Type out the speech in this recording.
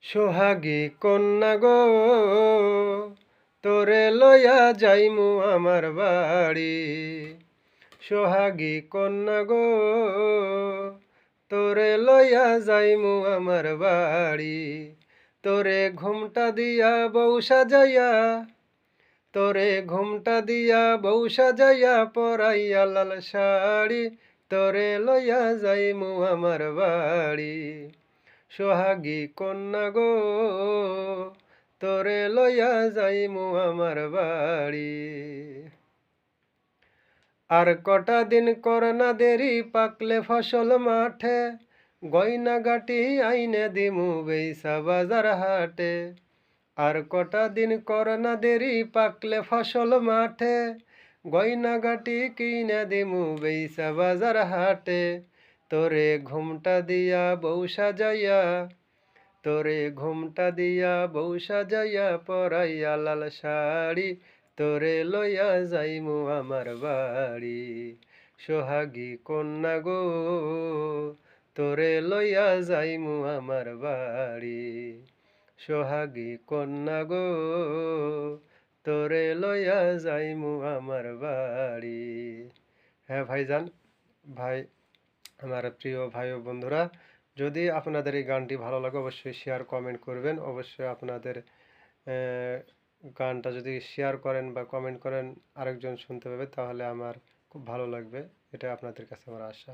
সোহাগী কন্যা গো, তোরে লইয়া যাইমু আমার বাড়ি। সোহাগী কন্যা গো, তোরে লইয়া যাইমু আমার বাড়ি। তোরে ঘুমটা দিয়া বউ সাজাইয়া, তোরে ঘুমটা দিয়া বউ সাজাইয়া পরাইয়া লাল শাড়ি। তোরে লইয়া যাইমু আমার বাড়ি। সোহাগী কন্যা গো, তোরে লইয়া যাইমু আমার বাড়ি। আর কটা দিন কর না দেরি, পাকলে ফসল মাঠে, গয়না গাটি আইনে দিমু বেইসা বাজার হাটে। আর কটা দিন কর না দেরি, পাকলে ফসল মাঠে, গয়না গাটি কিনে দিমু বেইসা বাজার হাটে। তোরে ঘুমটা দিয়া বউ সাজাইয়া, তোরে ঘুমটা দিয়া বউ সাজাইয়া পরাইয়া লাল শাড়ি। তোরে লইয়া যাইমু আমার বাড়ি। সোহাগী কন্যা গো, তোরে লইয়া যাইমু আমার বাড়ি। সোহাগী কন্যা গো, তোরে লইয়া যাইমু আমার বাড়ি। হ্যাঁ ভাইজান, ভাই, আমার প্রিয় ভাই ও বন্ধুরা, যদি আপনাদের এই গানটি ভালো লাগে অবশ্যই শেয়ার কমেন্ট করবেন। অবশ্যই আপনাদের গানটা যদি শেয়ার করেন বা কমেন্ট করেন, আরেকজন শুনতে পাবে, তাহলে আমার খুব ভালো লাগবে। এটা আপনাদের কাছে আমার আশা।